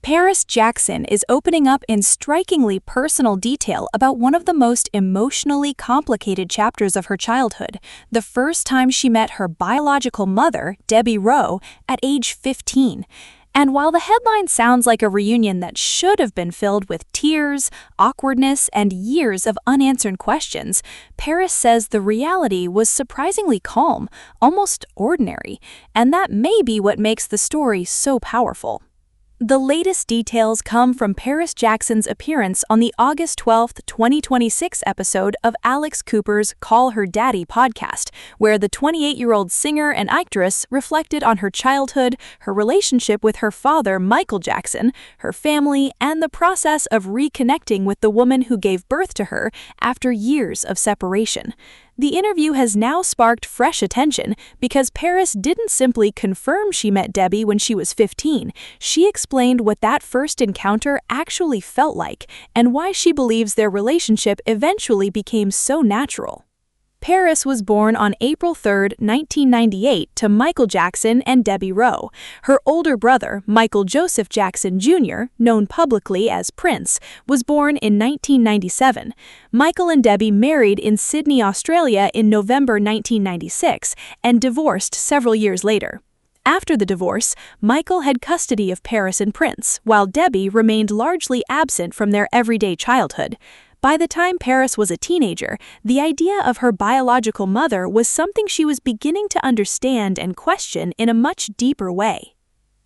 Paris Jackson is opening up in strikingly personal detail about one of the most emotionally complicated chapters of her childhood, the first time she met her biological mother, Debbie Rowe, at age 15. And while the headline sounds like a reunion that should have been filled with tears, awkwardness, and years of unanswered questions, Paris says the reality was surprisingly calm, almost ordinary, and that may be what makes the story so powerful. The latest details come from Paris Jackson's appearance on the August 12, 2026 episode of Alex Cooper's Call Her Daddy podcast, where the 28-year-old singer and actress reflected on her childhood, her relationship with her father, Michael Jackson, her family, and the process of reconnecting with the woman who gave birth to her after years of separation. The interview has now sparked fresh attention because Paris didn't simply confirm she met Debbie when she was 15. She explained what that first encounter actually felt like and why she believes their relationship eventually became so natural. Paris was born on April 3, 1998, to Michael Jackson and Debbie Rowe. Her older brother, Michael Joseph Jackson Jr., known publicly as Prince, was born in 1997. Michael and Debbie married in Sydney, Australia in November 1996 and divorced several years later. After the divorce, Michael had custody of Paris and Prince, while Debbie remained largely absent from their everyday childhood. By the time Paris was a teenager, the idea of her biological mother was something she was beginning to understand and question in a much deeper way.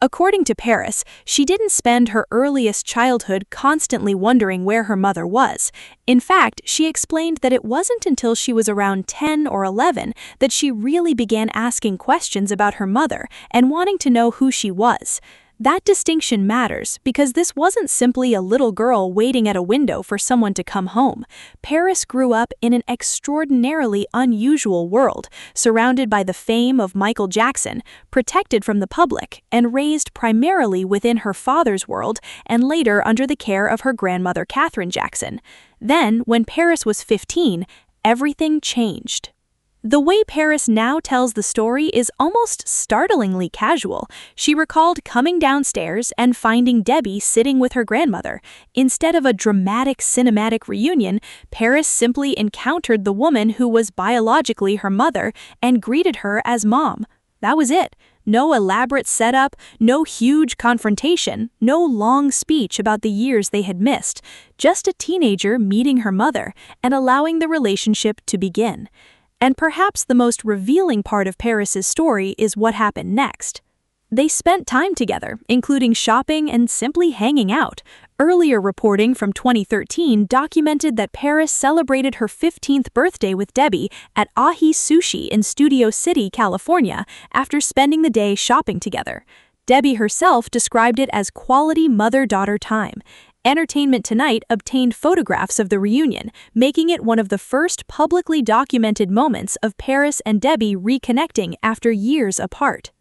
According to Paris, she didn't spend her earliest childhood constantly wondering where her mother was. In fact, she explained that it wasn't until she was around 10 or 11 that she really began asking questions about her mother and wanting to know who she was. That distinction matters because this wasn't simply a little girl waiting at a window for someone to come home. Paris grew up in an extraordinarily unusual world, surrounded by the fame of Michael Jackson, protected from the public, and raised primarily within her father's world and later under the care of her grandmother Katherine Jackson. Then, when Paris was 15, everything changed. The way Paris now tells the story is almost startlingly casual. She recalled coming downstairs and finding Debbie sitting with her grandmother. Instead of a dramatic cinematic reunion, Paris simply encountered the woman who was biologically her mother and greeted her as Mom. That was it. No elaborate setup, no huge confrontation, no long speech about the years they had missed. Just a teenager meeting her mother and allowing the relationship to begin. And perhaps the most revealing part of Paris's story is what happened next. They spent time together, including shopping and simply hanging out. Earlier reporting from 2013 documented that Paris celebrated her 15th birthday with Debbie at Ahi Sushi in Studio City, California, after spending the day shopping together. Debbie herself described it as quality mother-daughter time. Entertainment Tonight obtained photographs of the reunion, making it one of the first publicly documented moments of Paris and Debbie reconnecting after years apart.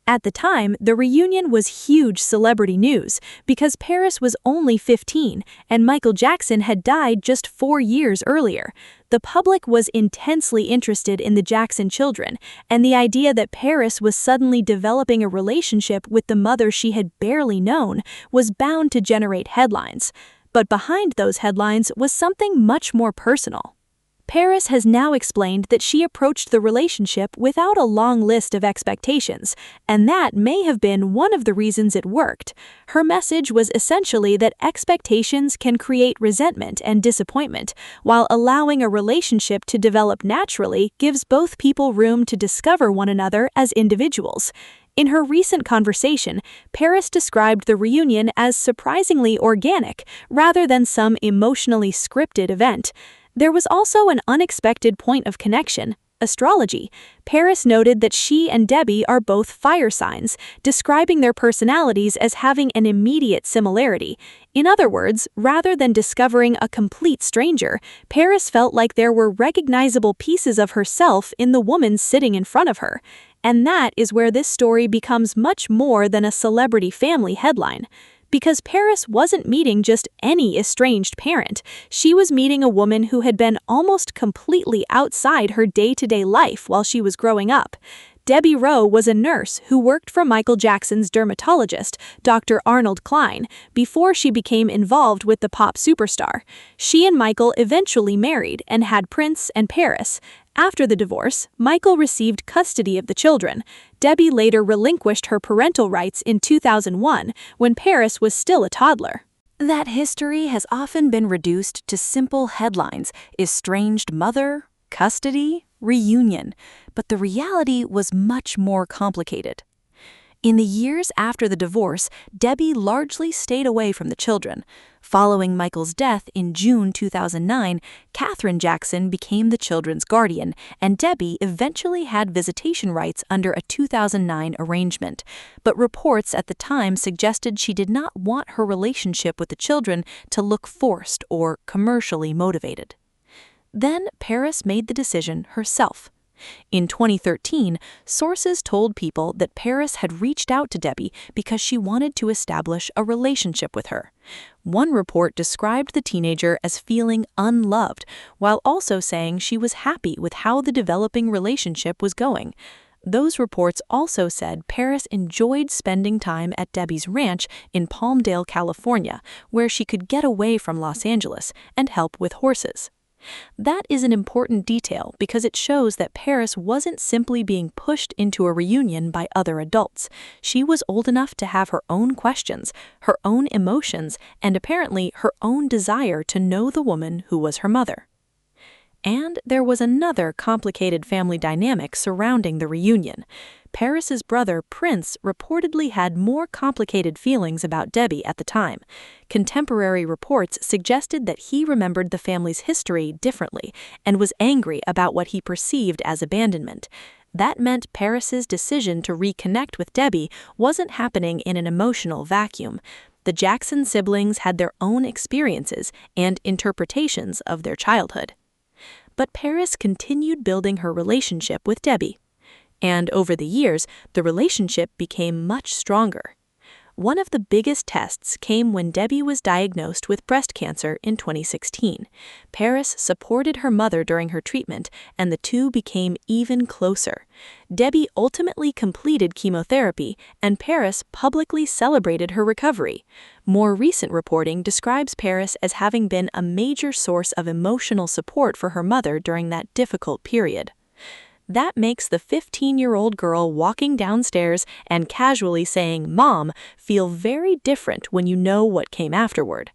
At the time, the reunion was huge celebrity news because Paris was only 15 and Michael Jackson had died just 4 years earlier. The public was intensely interested in the Jackson children, and the idea that Paris was suddenly developing a relationship with the mother she had barely known was bound to generate headlines. But behind those headlines was something much more personal. Paris has now explained that she approached the relationship without a long list of expectations, and that may have been one of the reasons it worked. Her message was essentially that expectations can create resentment and disappointment, while allowing a relationship to develop naturally gives both people room to discover one another as individuals. In her recent conversation, Paris described the reunion as surprisingly organic, rather than some emotionally scripted event. There was also an unexpected point of connection: astrology. Paris noted that she and Debbie are both fire signs, describing their personalities as having an immediate similarity. In other words, rather than discovering a complete stranger, Paris felt like there were recognizable pieces of herself in the woman sitting in front of her. And that is where this story becomes much more than a celebrity family headline. Because Paris wasn't meeting just any estranged parent, she was meeting a woman who had been almost completely outside her day-to-day life while she was growing up. Debbie Rowe was a nurse who worked for Michael Jackson's dermatologist, Dr. Arnold Klein, before she became involved with the pop superstar. She and Michael eventually married and had Prince and Paris. After the divorce, Michael received custody of the children. Debbie later relinquished her parental rights in 2001 when Paris was still a toddler. That history has often been reduced to simple headlines: estranged mother, custody, reunion, but the reality was much more complicated. In the years after the divorce, Debbie largely stayed away from the children. Following Michael's death in June 2009, Katherine Jackson became the children's guardian, and Debbie eventually had visitation rights under a 2009 arrangement. But reports at the time suggested she did not want her relationship with the children to look forced or commercially motivated. Then Paris made the decision herself. In 2013, sources told People that Paris had reached out to Debbie because she wanted to establish a relationship with her. One report described the teenager as feeling unloved, while also saying she was happy with how the developing relationship was going. Those reports also said Paris enjoyed spending time at Debbie's ranch in Palmdale, California, where she could get away from Los Angeles and help with horses. That is an important detail because it shows that Paris wasn't simply being pushed into a reunion by other adults. She was old enough to have her own questions, her own emotions, and apparently her own desire to know the woman who was her mother. And there was another complicated family dynamic surrounding the reunion. Paris's brother, Prince, reportedly had more complicated feelings about Debbie at the time. Contemporary reports suggested that he remembered the family's history differently and was angry about what he perceived as abandonment. That meant Paris's decision to reconnect with Debbie wasn't happening in an emotional vacuum. The Jackson siblings had their own experiences and interpretations of their childhood. But Paris continued building her relationship with Debbie. And over the years, the relationship became much stronger. One of the biggest tests came when Debbie was diagnosed with breast cancer in 2016. Paris supported her mother during her treatment, and the two became even closer. Debbie ultimately completed chemotherapy, and Paris publicly celebrated her recovery. More recent reporting describes Paris as having been a major source of emotional support for her mother during that difficult period. That makes the 15-year-old girl walking downstairs and casually saying "Mom" feel very different when you know what came afterward.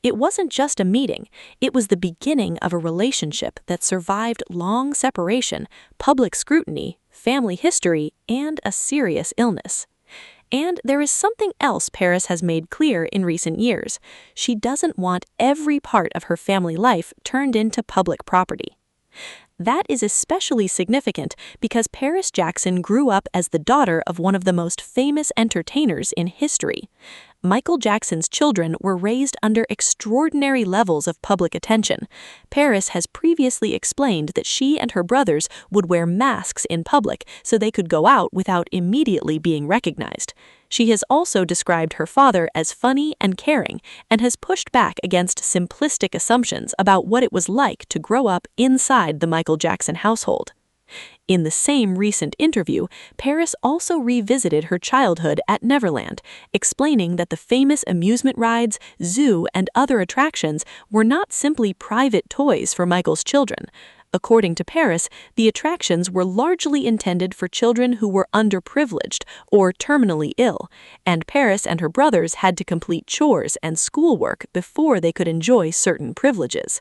It wasn't just a meeting, it was the beginning of a relationship that survived long separation, public scrutiny, family history, and a serious illness. And there is something else Paris has made clear in recent years. She doesn't want every part of her family life turned into public property. That is especially significant because Paris Jackson grew up as the daughter of one of the most famous entertainers in history. Michael Jackson's children were raised under extraordinary levels of public attention. Paris has previously explained that she and her brothers would wear masks in public so they could go out without immediately being recognized. She has also described her father as funny and caring and has pushed back against simplistic assumptions about what it was like to grow up inside the Michael Jackson household. In the same recent interview, Paris also revisited her childhood at Neverland, explaining that the famous amusement rides, zoo, and other attractions were not simply private toys for Michael's children. According to Paris, the attractions were largely intended for children who were underprivileged or terminally ill, and Paris and her brothers had to complete chores and schoolwork before they could enjoy certain privileges.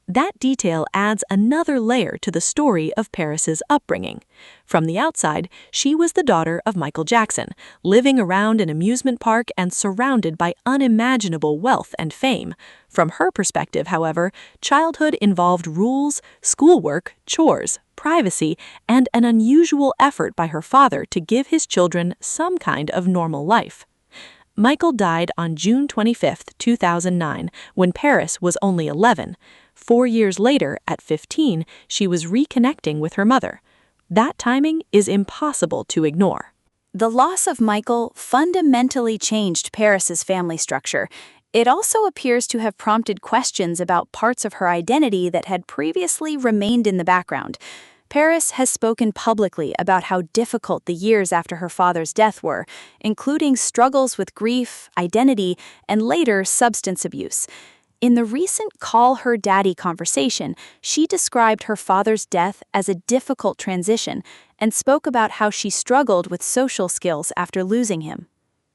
That detail adds another layer to the story of Paris's upbringing. From the outside, she was the daughter of Michael Jackson, living around an amusement park and surrounded by unimaginable wealth and fame. From her perspective, however, childhood involved rules, schoolwork, chores, privacy, and an unusual effort by her father to give his children some kind of normal life. Michael died on June 25, 2009, when Paris was only 11. 4 years later, at 15, she was reconnecting with her mother. That timing is impossible to ignore. The loss of Michael fundamentally changed Paris's family structure. It also appears to have prompted questions about parts of her identity that had previously remained in the background. Paris has spoken publicly about how difficult the years after her father's death were, including struggles with grief, identity, and later substance abuse. In the recent Call Her Daddy conversation, she described her father's death as a difficult transition and spoke about how she struggled with social skills after losing him.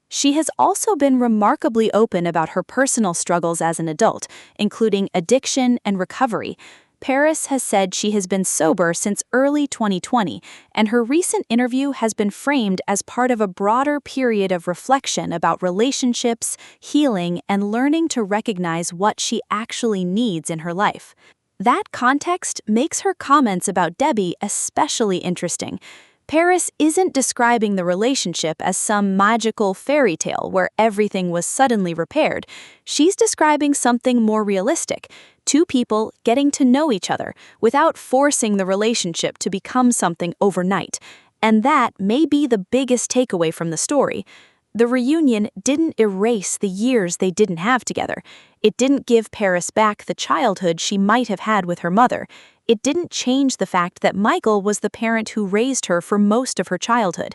She has also been remarkably open about her personal struggles as an adult, including addiction and recovery. Paris has said she has been sober since early 2020, and her recent interview has been framed as part of a broader period of reflection about relationships, healing, and learning to recognize what she actually needs in her life. That context makes her comments about Debbie especially interesting. Paris isn't describing the relationship as some magical fairy tale where everything was suddenly repaired. She's describing something more realistic, two people getting to know each other without forcing the relationship to become something overnight. And that may be the biggest takeaway from the story. The reunion didn't erase the years they didn't have together. It didn't give Paris back the childhood she might have had with her mother. It didn't change the fact that Michael was the parent who raised her for most of her childhood.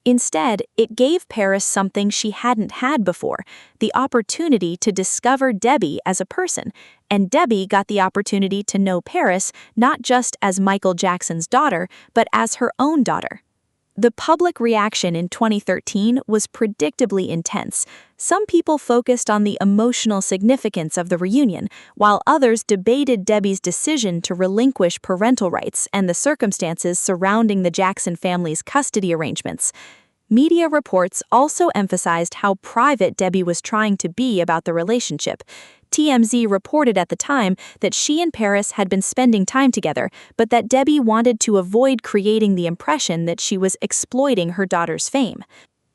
Instead, it gave Paris something she hadn't had before, the opportunity to discover Debbie as a person, and Debbie got the opportunity to know Paris not just as Michael Jackson's daughter, but as her own daughter. The public reaction in 2013 was predictably intense. Some people focused on the emotional significance of the reunion, while others debated Debbie's decision to relinquish parental rights and the circumstances surrounding the Jackson family's custody arrangements. Media reports also emphasized how private Debbie was trying to be about the relationship. TMZ reported at the time that she and Paris had been spending time together, but that Debbie wanted to avoid creating the impression that she was exploiting her daughter's fame.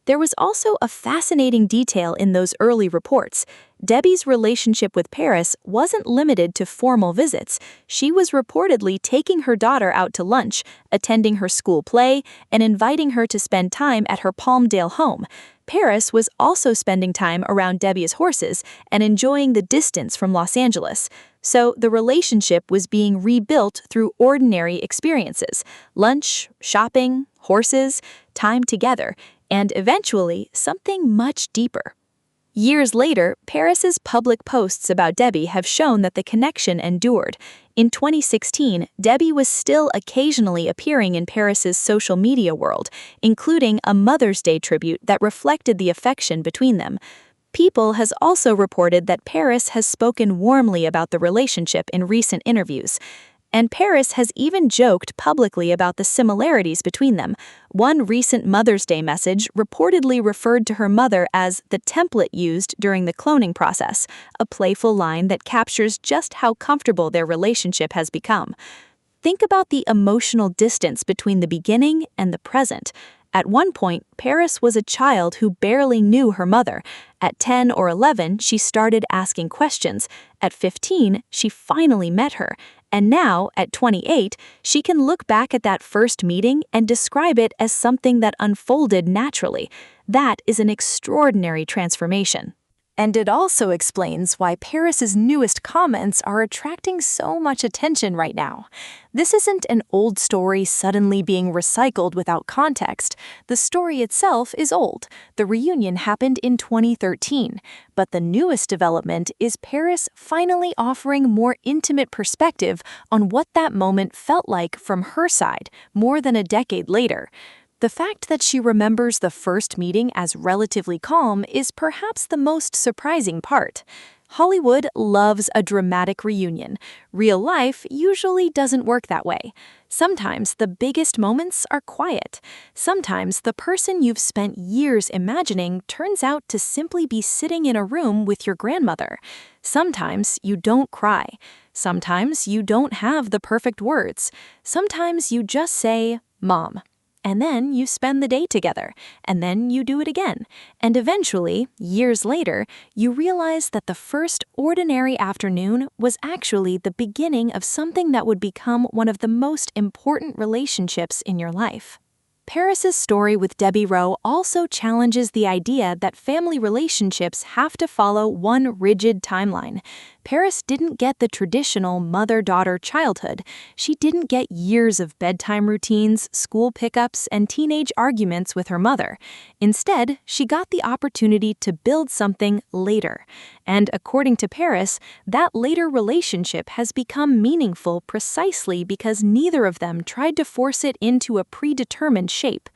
There was also a fascinating detail in those early reports. Debbie's relationship with Paris wasn't limited to formal visits. She was reportedly taking her daughter out to lunch, attending her school play, and inviting her to spend time at her Palmdale home. Paris was also spending time around Debbie's horses and enjoying the distance from Los Angeles. So the relationship was being rebuilt through ordinary experiences: lunch, shopping, horses, time together, and eventually something much deeper. Years later, Paris's public posts about Debbie have shown that the connection endured. In 2016, Debbie was still occasionally appearing in Paris's social media world, including a Mother's Day tribute that reflected the affection between them. People has also reported that Paris has spoken warmly about the relationship in recent interviews. And Paris has even joked publicly about the similarities between them. One recent Mother's Day message reportedly referred to her mother as the template used during the cloning process, a playful line that captures just how comfortable their relationship has become. Think about the emotional distance between the beginning and the present. At one point, Paris was a child who barely knew her mother. At 10 or 11, she started asking questions. At 15, she finally met her. And now, at 28, she can look back at that first meeting and describe it as something that unfolded naturally. That is an extraordinary transformation. And it also explains why Paris's newest comments are attracting so much attention right now. This isn't an old story suddenly being recycled without context. The story itself is old. The reunion happened in 2013. But the newest development is Paris finally offering more intimate perspective on what that moment felt like from her side, more than a decade later. The fact that she remembers the first meeting as relatively calm is perhaps the most surprising part. Hollywood loves a dramatic reunion. Real life usually doesn't work that way. Sometimes the biggest moments are quiet. Sometimes the person you've spent years imagining turns out to simply be sitting in a room with your grandmother. Sometimes you don't cry. Sometimes you don't have the perfect words. Sometimes you just say, "Mom." And then you spend the day together, and then you do it again. And eventually, years later, you realize that the first ordinary afternoon was actually the beginning of something that would become one of the most important relationships in your life. Paris's story with Debbie Rowe also challenges the idea that family relationships have to follow one rigid timeline. Paris didn't get the traditional mother-daughter childhood. She didn't get years of bedtime routines, school pickups, and teenage arguments with her mother. Instead, she got the opportunity to build something later. And according to Paris, that later relationship has become meaningful precisely because neither of them tried to force it into a predetermined shape.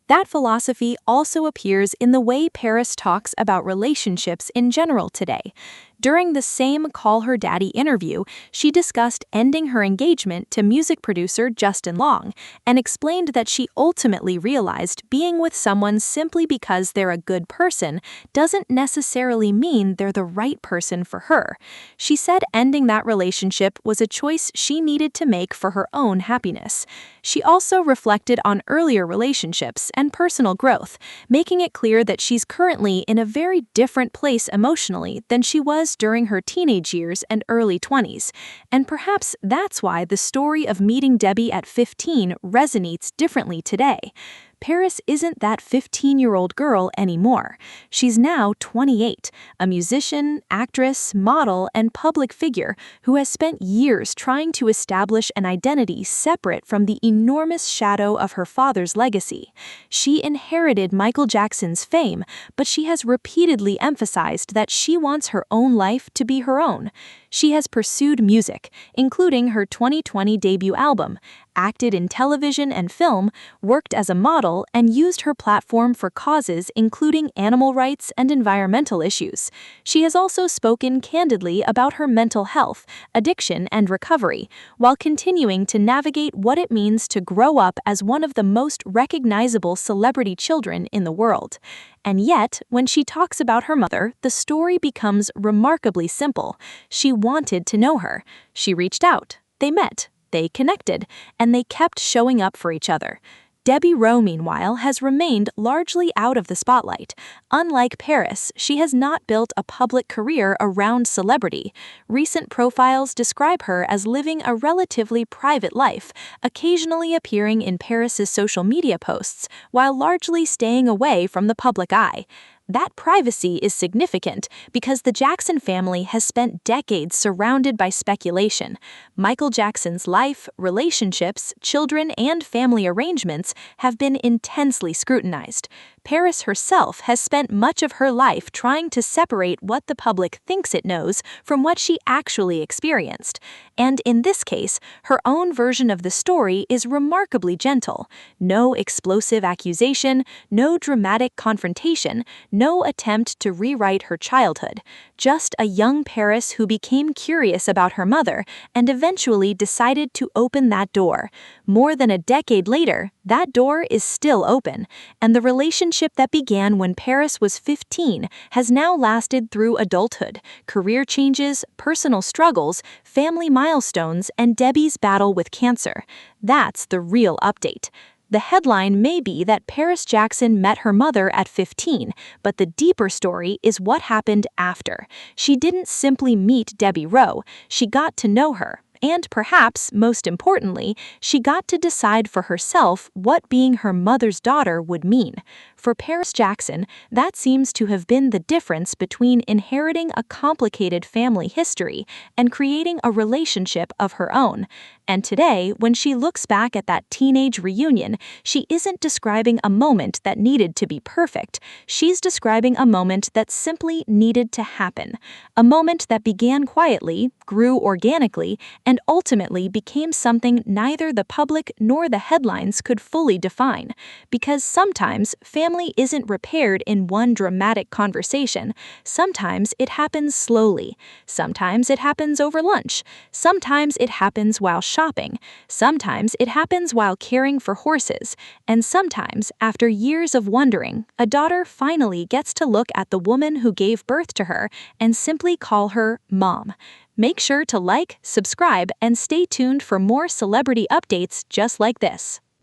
That philosophy also appears in the way Paris talks about relationships in general today. During the same Call Her Daddy interview, she discussed ending her engagement to music producer Justin Long and explained that she ultimately realized being with someone simply because they're a good person doesn't necessarily mean they're the right person for her. She said ending that relationship was a choice she needed to make for her own happiness. She also reflected on earlier relationships and personal growth, making it clear that she's currently in a very different place emotionally than she was during her teenage years and early 20s. And perhaps that's why the story of meeting Debbie at 15 resonates differently today. Paris isn't that 15-year-old girl anymore. She's now 28, a musician, actress, model, and public figure who has spent years trying to establish an identity separate from the enormous shadow of her father's legacy. She inherited Michael Jackson's fame, but she has repeatedly emphasized that she wants her own life to be her own. She has pursued music, including her 2020 debut album, acted in television and film, worked as a model, and used her platform for causes including animal rights and environmental issues. She has also spoken candidly about her mental health, addiction, and recovery, while continuing to navigate what it means to grow up as one of the most recognizable celebrity children in the world. And yet, when she talks about her mother, the story becomes remarkably simple. She wanted to know her. She reached out. They met. They connected, and they kept showing up for each other. Debbie Rowe, meanwhile, has remained largely out of the spotlight. Unlike Paris, she has not built a public career around celebrity. Recent profiles describe her as living a relatively private life, occasionally appearing in Paris's social media posts, while largely staying away from the public eye. That privacy is significant because the Jackson family has spent decades surrounded by speculation. Michael Jackson's life, relationships, children, and family arrangements have been intensely scrutinized. Paris herself has spent much of her life trying to separate what the public thinks it knows from what she actually experienced. And in this case, her own version of the story is remarkably gentle. No explosive accusation, no dramatic confrontation, no attempt to rewrite her childhood. Just a young Paris who became curious about her mother and eventually decided to open that door. More than a decade later, that door is still open, and the relationship that began when Paris was 15 has now lasted through adulthood, career changes, personal struggles, family milestones, and Debbie's battle with cancer. That's the real update. The headline may be that Paris Jackson met her mother at 15, but the deeper story is what happened after. She didn't simply meet Debbie Rowe, she got to know her. And perhaps, most importantly, she got to decide for herself what being her mother's daughter would mean. For Paris Jackson, that seems to have been the difference between inheriting a complicated family history and creating a relationship of her own. And today, when she looks back at that teenage reunion, she isn't describing a moment that needed to be perfect. She's describing a moment that simply needed to happen. A moment that began quietly, grew organically, and ultimately became something neither the public nor the headlines could fully define. Because sometimes family isn't repaired in one dramatic conversation. Sometimes it happens slowly. Sometimes it happens over lunch. Sometimes it happens while shopping. Sometimes it happens while caring for horses. And sometimes, after years of wondering, a daughter finally gets to look at the woman who gave birth to her and simply call her Mom. Make sure to like, subscribe, and stay tuned for more celebrity updates just like this.